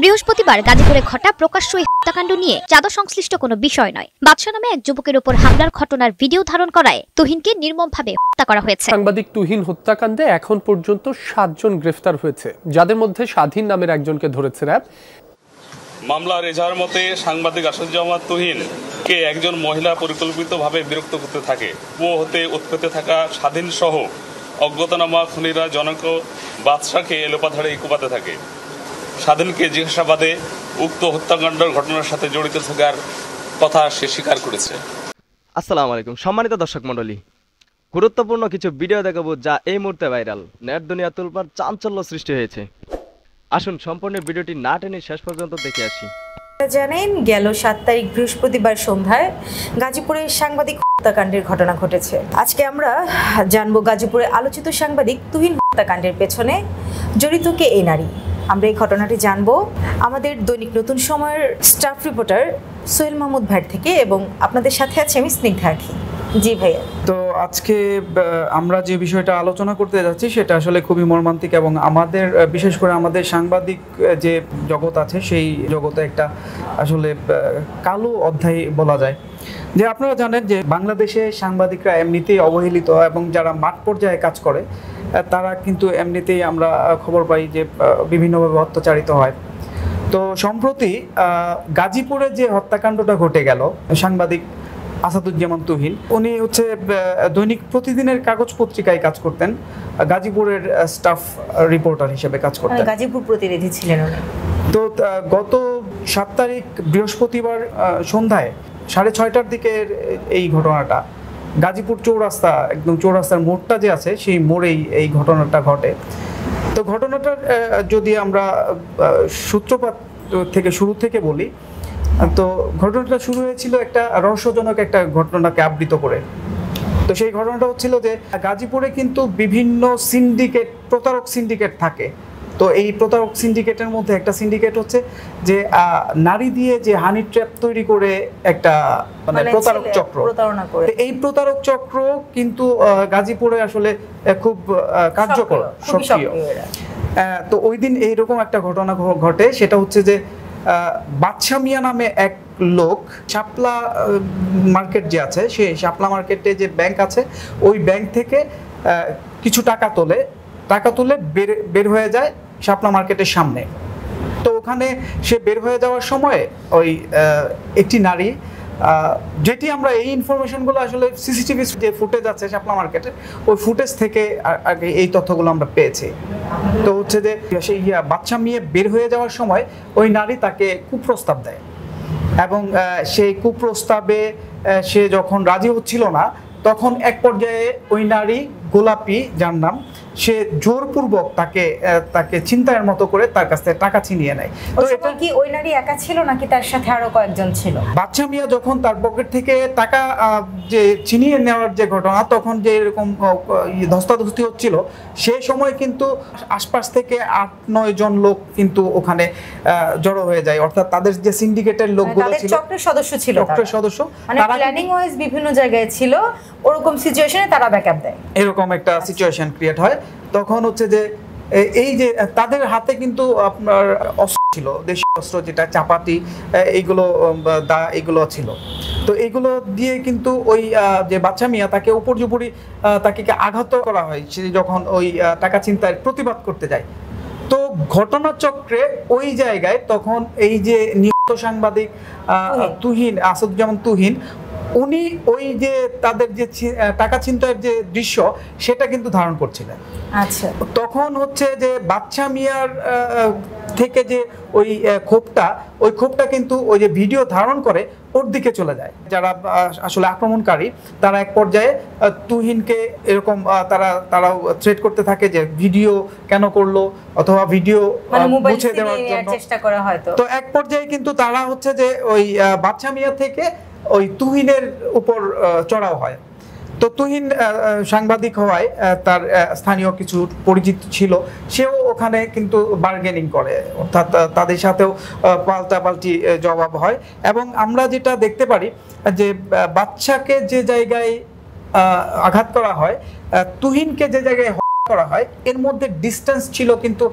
বৃহস্পতিবার গাজীপুরে ঘটা প্রকাশ্য এই হত্যাকাণ্ড নিয়ে চাঁদা সংশ্লিষ্ট কোনো বিষয় নয়। বাদশা নামে এক যুবকের উপর হামলার ঘটনার ভিডিও ধারণ করায় তুহিনকে নির্মমভাবে হত্যা করা হয়েছে। সাংবাদিক তুহিন হত্যাকাণ্ডে এখন পর্যন্ত 7 জন গ্রেফতার হয়েছে, যাদের মধ্যে স্বাধীন নামের একজনকে ধরেছে র্যাব। মামলার এজাহার মতে সাংবাদিক আসাদুজ্জামান তুহিনকে একজন মহিলা পরিকল্পিতভাবে বিরক্ত করতে থাকে। কুয়ো হতে উৎপেতে থাকা স্বাধীন সহ অজ্ঞাতনামা খুনিরা জনক বাদশাকে এলোপাথাড়ে কুপাতে থাকে। স্বাধীনকে জিজ্ঞাসাবাদে উক্ত হত্যাকাণ্ডের ঘটনার সাথে জড়িত থাকার কথা সে স্বীকার করেছে। আসসালামু আলাইকুম সম্মানিত দর্শক মণ্ডলী, গুরুত্বপূর্ণ কিছু ভিডিও দেখাবো যা এই মুহূর্তে ভাইরাল, নেট দুনিয়া তুলপার চাঞ্চল্য সৃষ্টি হয়েছে। আসুন সম্পূর্ণ ভিডিওটি না টেনে শেষ পর্যন্ত দেখে আসি। জানেন, গেল 7 তারিখ বৃহস্পতিবার সন্ধ্যায় গাজীপুরে সাংবাদিক হত্যাকাণ্ডের ঘটনা ঘটেছে। আজকে আমরা জানবো গাজীপুরে আলোচিত সাংবাদিক তুহিন হত্যাকাণ্ডের পেছনে জড়িত কে এই নারী। আমরা এই ঘটনাটি জানবো আমাদের দৈনিক নতুন সময়ের স্টাফ রিপোর্টার সোহেল মাহমুদ ভাই থেকে, এবং আপনাদের সাথে আছে আমি স্নিগ্ধা আখি। জি ভাইয়া। তো আজকে আমরা যে বিষয়টা আলোচনা করতে যাচ্ছি সেটা আসলে খুবই মর্মান্তিক, এবং আমাদের বিশেষ করে আমাদের সাংবাদিক যে জগৎ আছে সেই জগতে একটা আসলে কালো অধ্যায় বলা যায়। যে আপনারা জানেন যে বাংলাদেশে সাংবাদিকরা এমনিতেই অবহেলিত, এবং যারা মাঠ পর্যায়ে কাজ করে তারা কিন্তু এমনিতেই আমরা খবর পাই যে বিভিন্নভাবে অত্যাচারিত হয়। তো সম্প্রতি গাজীপুরে যে হত্যাকাণ্ডটা ঘটে গেল, সাংবাদিক আসাদুজ্জামান তুহিন, উনি হচ্ছে দৈনিক প্রতিদিনের কাগজ পত্রিকায় কাজ করতেন, গাজীপুরের স্টাফ রিপোর্টার হিসেবে কাজ করতেন, গাজীপুর প্রতিনিধি ছিলেন উনি। তো গত 7 তারিখ বৃহস্পতিবার সন্ধ্যায় 6:30টার দিকে এই ঘটনাটা গাজীপুর চৌরাস্তা, একদম চৌরাস্তার মোড়টা যে আছে সেই মোড়েই এই ঘটনাটা ঘটে। তো ঘটনাটার যদি আমরা সূত্রপাত থেকে শুরু থেকে বলি, তো ঘটনাটা শুরু হয়েছিল একটা রহস্যজনক একটা ঘটনাকে আবৃত করে। তো সেই ঘটনাটা হচ্ছিল যে গাজীপুরে কিন্তু বিভিন্ন সিন্ডিকেট, প্রতারক সিন্ডিকেট থাকে। তো এই প্রতারক সিন্ডিকেটের মধ্যে একটা সিন্ডিকেট হচ্ছে যে নারী দিয়ে যে হানি ট্র্যাপ তৈরি করে একটা মানে প্রতারক চক্র, এই প্রতারক চক্র কিন্তু গাজীপুরে আসলে খুব কার্যকর, সক্রিয়। তো ওই দিন এইরকম একটা ঘটনা ঘটে, সেটা হচ্ছে যে বাদশা মিয়া নামে এক লোক শাপলা মার্কেট যে আছে, সেই শাপলা মার্কেটে যে ব্যাংক আছে ওই ব্যাংক থেকে কিছু টাকা তুলে বের হয়ে যায় শাপলা মার্কেটের সামনে। তো ওখানে সে বের হয়ে যাওয়ার সময় ওই একটি নারী, যেটি আমরা এই ইনফরমেশনগুলো আসলে সিসিটিভি যে ফুটেজ আছে শাপলা মার্কেটে, ওই ফুটেজ থেকে আগে এই তথ্যগুলো আমরা পেয়েছি। তো হচ্ছে যে সেই বাদশা মিয়া বের হয়ে যাওয়ার সময় ওই নারী তাকে কুপ্রস্তাব দেয়, এবং সেই কুপ্রস্তাবে সে যখন রাজি হচ্ছিল না, তখন এক পর্যায়ে ওই নারী গোলাপি, যার নাম, সে জোরপূর্বক তাকে ছিনতাইয়ের মতো করে তার কাছ থেকে টাকা ছিনিয়ে নেয়। তো এটা কি ওই নারী একা ছিল নাকি তার সাথে আরো কয়েকজন ছিল? বাদশা মিয়া যখন তার পকেট থেকে টাকা যে ছিনিয়ে নেওয়ার যে ঘটনা, তখন যে এরকম ধস্তাধস্তি হচ্ছিল, সেই সময় কিন্তু আশপাশ থেকে 8-9 জন লোক কিন্তু ওখানে জড়ো হয়ে যায়, অর্থাৎ তাদের যে সিন্ডিকেটের লোকগুলো ছিল, চক্রের সদস্য ছিল, চক্রের সদস্য, তারা প্ল্যানিং ওয়াইজ বিভিন্ন জায়গায় ছিল, ওরকম সিচুয়েশনে তারা ব্যাকআপ দেয়, এরকম একটা সিচুয়েশন ক্রিয়েট হয়। তখন হচ্ছে যে এই যে তাদের হাতে কিন্তু আপনার অস্ত্র ছিল, দেশীয় অস্ত্র, যেটা চাপাতি, এইগুলো ছিল। তো এইগুলো দিয়ে কিন্তু ওই যে বাদশা মিয়া, তাকে উপর্যুপরি তাকে আঘাত করা হয় সে যখন ওই টাকা ছিনতাইয়ের প্রতিবাদ করতে যায়। তো ঘটনাচক্রে ওই জায়গায় তখন এই যে নিহত সাংবাদিক তুহিন, আসাদুজ্জামান তুহিন, উনি ওই যে তাদের যে টাকা ছিনতাইয়ের যে দৃশ্য সেটা কিন্তু ধারণ করছিলেন। আচ্ছা, তখন হচ্ছে যে বাদশা মিয়ার থেকে যে ওই ক্ষোভটা কিন্তু ওই যে ভিডিও ধারণ করে ওর দিকে চলে যায়। যারা আসলে আক্রমণকারী, তারা এক পর্যায়ে তুহিনকে এরকম তারাও থ্রেট করতে থাকে যে ভিডিও কেন করলো, অথবা ভিডিও মুছে দেওয়ার জন্য চেষ্টা করা হয়তো। তো এক পর্যায়ে কিন্তু তারা হচ্ছে যে ওই বাদশা মিয়া থেকে ওই তুহিনের উপর চড়াও হয়। তো তুহিন সাংবাদিক হওয়ায় তার স্থানীয় কিছু পরিচিত ছিল, সেও ওখানে কিন্তু বার্গেনিং করে, অর্থাৎ তাদের সাথেও পাল্টাপাল্টি জবাব হয়। এবং আমরা যেটা দেখতে পারি যে বাদশাকে যে জায়গায় আঘাত করা হয়, তুহিনকে যে জায়গায় করা হয়, এর মধ্যে ডিস্টেন্স ছিল কিন্তু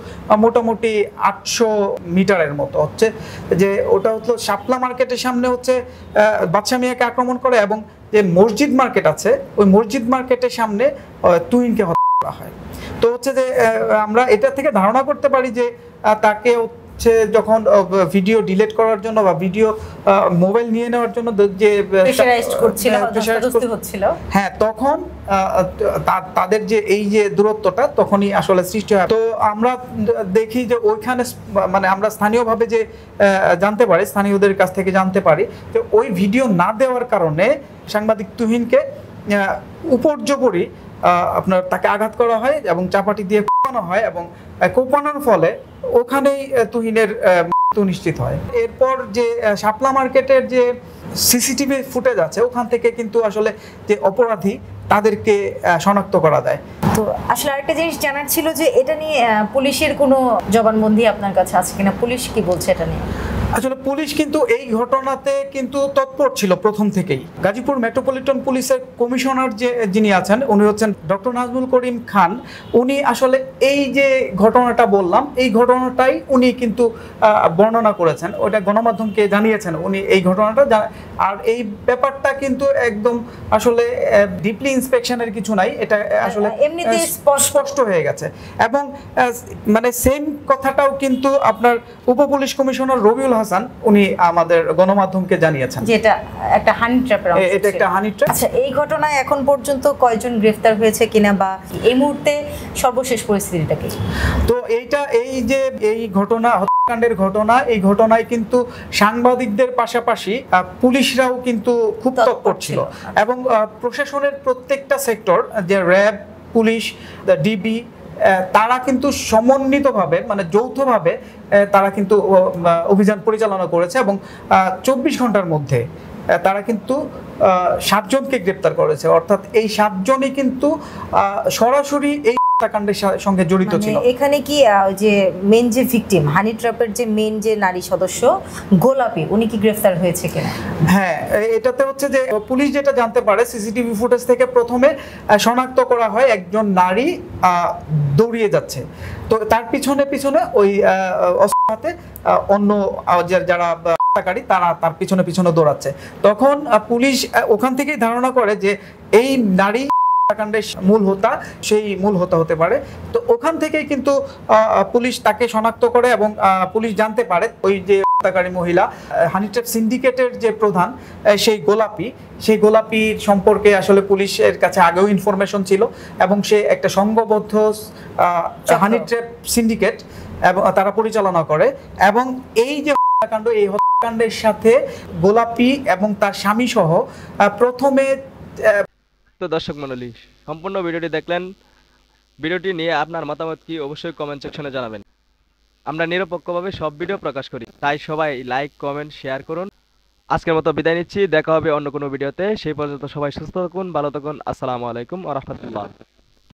মোটামুটি 800 মিটারের মতো। হচ্ছে যে ওটা হচ্ছে শাপলা মার্কেটের সামনে হচ্ছে বাদশা মিয়াকে আক্রমণ করে, এবং যে মসজিদ মার্কেট আছে ওই মসজিদ মার্কেটের সামনে তুহিনকে হত্যা করা হয়। তো হচ্ছে যে আমরা এটা থেকে ধারণা করতে পারি যে তাকে হচ্ছে যখন ভিডিও ডিলিট করার জন্য বা ভিডিও মোবাইল নিয়ে নেওয়ার জন্য যে প্রেশারাইজড করছিল, হস্তদস্তি হচ্ছিল, হ্যাঁ, তখন তাদের যে এই যে দূরত্বটা তখনই আসলে সৃষ্টি হয়। তো আমরা দেখি যে ওইখানে মানে আমরা স্থানীয়ভাবে যে জানতে পারি, স্থানীয়দের কাছ থেকে জানতে পারি যে ওই ভিডিও না দেওয়ার কারণে সাংবাদিক তুহিনকে উপর্যুপরি আপনার তাকে আঘাত করা হয় এবং চাপাটি দিয়ে কোপানো হয়, এবং কোপানোর ফলে ওখানেই তুহিনের মৃত্যু নিশ্চিত হয়। এরপর যে শাপলা মার্কেটের যে সিসিটিভি ফুটেজ আছে ওখান থেকে কিন্তু আসলে যে অপরাধী তাদেরকে শনাক্ত করা যায়। তো আসলে আরেকটা জিনিস জানার ছিল যে এটা নিয়ে পুলিশের কোনো জবানবন্দি আপনার কাছে আছে কিনা, পুলিশ কি বলছে এটা নিয়ে? আসলে পুলিশ কিন্তু এই ঘটনাতে কিন্তু তৎপর ছিল প্রথম থেকেই। গাজীপুর মেট্রোপলিটন পুলিশের কমিশনার যিনি আছেন উনি হচ্ছেন ডক্টর নাজমুল করিম খান। উনি আসলে এই যে ঘটনাটা বললাম এই ঘটনাটাই উনি কিন্তু বর্ণনা করেছেন, ওটা গণমাধ্যমকে জানিয়েছেন উনি এই ঘটনাটা। আর এই ব্যাপারটা কিন্তু একদম আসলে ডিপলি ইন্সপেকশনের কিছু নাই, এটা আসলে এমনিতেই স্পষ্ট হয়ে গেছে। এবং মানে সেম কথাটাও কিন্তু আপনার উপপুলিশ কমিশনার রবিউল হাসান উনি আমাদের গণমাধ্যমকে জানিয়েছেন, যেটা একটা হানি ট্র্যাপের অংশ। এটা একটা হানি ট্র্যাপ। আচ্ছা, এই ঘটনায় এখন পর্যন্ত কয়জন গ্রেফতার হয়েছে কিনা, বা এই মুহূর্তে সর্বশেষ পরিস্থিতিটা কি? তো এই যে এই ঘটনা, হত্যাকাণ্ডের ঘটনা, এই ঘটনায় কিন্তু সাংবাদিকদের পাশাপাশি পুলিশরাও কিন্তু খুব তৎপর ছিল, এবং প্রশাসনের প্রত্যেকটা সেক্টর, যে র্যাব, পুলিশ, ডিবি, তারা কিন্তু সমন্বিতভাবে মানে যৌথভাবে তারা কিন্তু অভিযান পরিচালনা করেছে, এবং 24 ঘন্টার মধ্যে তারা কিন্তু 7 জনকে গ্রেপ্তার করেছে। অর্থাৎ এই 7 জনই কিন্তু সরাসরি এই হত্যাকাণ্ডের সঙ্গে জড়িত ছিল। এখানে কি যে মেন যে ভিকটিম, হানি ট্র্যাপের যে মেন যে নারী সদস্য গোলাপী, উনি কি গ্রেফতার হয়েছে কিনা? হ্যাঁ, এটাতে হচ্ছে যে পুলিশ যেটা জানতে পারে সিসিটিভি ফুটেজ থেকে প্রথমে শনাক্ত করা হয় একজন নারী দৌড়িয়ে যাচ্ছে, তো তার পিছনে পিছনে ওই অস্ত্র হাতে অন্য যারা হত্যাকারী তারা তার পিছনে পিছনে দৌড়াচ্ছে। তখন পুলিশ ওখান থেকেই ধারণা করে যে এই নারী হত্যাকাণ্ডের মূল হোতা হতে পারে। তো ওখান থেকেই কিন্তু পুলিশ তাকে শনাক্ত করে, এবং পুলিশ জানতে পারে ওই যে হত্যাকারী মহিলা হানি ট্র্যাপ সিন্ডিকেটের যে প্রধান সেই গোলাপির সম্পর্কে আসলে পুলিশের কাছে আগেও ইনফরমেশন ছিল, এবং সে একটা সংঘবদ্ধ হানি ট্র্যাপ সিন্ডিকেট এবং তারা পরিচালনা করে। এবং এই যে হত্যাকাণ্ড, এই হত্যাকাণ্ডের সাথে গোলাপি এবং তার স্বামী সহ প্রথমে। তো দর্শক মণ্ডলী, সম্পূর্ণ ভিডিওটি দেখলেন। ভিডিওটি নিয়ে আপনার মতামত কি অবশ্যই কমেন্ট সেকশনে জানাবেন। আমরা নিরপেক্ষভাবে সব ভিডিও প্রকাশ করি, তাই সবাই লাইক, কমেন্ট, শেয়ার করুন। আজকের মতো বিদায় নিচ্ছি, দেখা হবে অন্য কোনো ভিডিওতে। সেই পর্যন্ত সবাই সুস্থ থাকুন, ভালো থাকুন। আসসালামু আলাইকুম ওয়া রাহমাতুল্লাহ।